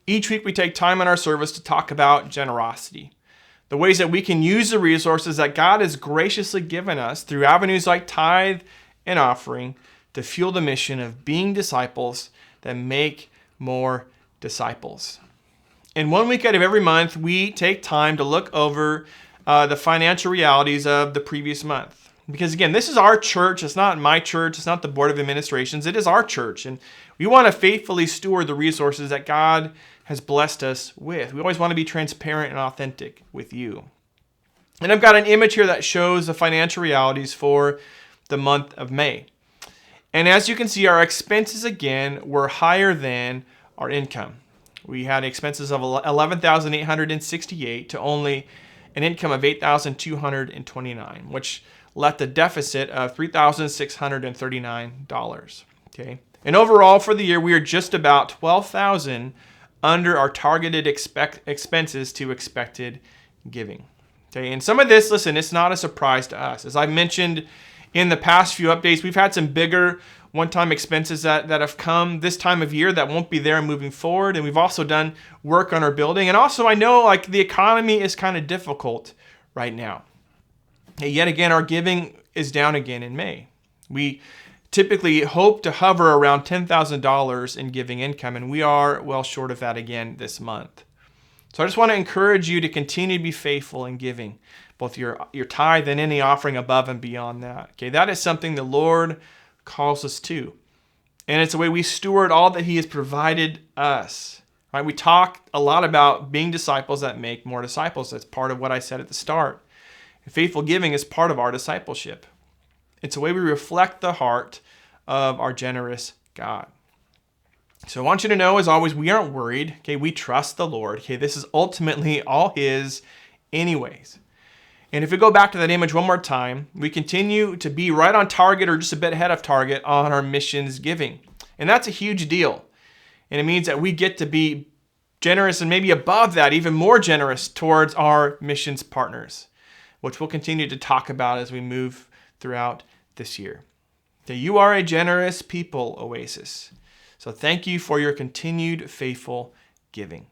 Each week we take time in our service to talk about generosity, the ways that we can use the resources that God has graciously given us through avenues like tithe and offering to fuel the mission of being disciples that make more disciples. And 1 week out of every month, we take time to look over the financial realities of the previous month. Because again, this is our church. It's not my church. It's not the board of administrations. It is our church. And we want to faithfully steward the resources that God has blessed us with. We always want to be transparent and authentic with you. And I've got an image here that shows the financial realities for the month of May. And as you can see, our expenses again were higher than our income. We had expenses of $11,868 to only an income of $8,229, which left a deficit of $3,639. Okay, and overall for the year, we are just about $12,000 under our targeted expenses to expected giving. Okay, and some of this, listen, it's not a surprise to us. As I mentioned in the past few updates, we've had some bigger one-time expenses that have come this time of year that won't be there moving forward. And we've also done work on our building. And also I know like the economy is kind of difficult right now. Okay, yet again, our giving is down again in May. We typically hope to hover around $10,000 in giving income, and we are well short of that again this month. So I just want to encourage you to continue to be faithful in giving, both your tithe and any offering above and beyond that. Okay, that is something the Lord calls us to. And it's the way we steward all that He has provided us. Right? We talk a lot about being disciples that make more disciples. That's part of what I said at the start. And faithful giving is part of our discipleship. It's the way we reflect the heart of our generous God. So I want you to know, as always, we aren't worried. Okay, we trust the Lord. Okay, this is ultimately all His anyways. And if we go back to that image one more time, we continue to be right on target or just a bit ahead of target on our missions giving. And that's a huge deal. And it means that we get to be generous and maybe above that, even more generous towards our missions partners, which we'll continue to talk about as we move throughout this year. Okay, you are a generous people, Oasis. So thank you for your continued faithful giving.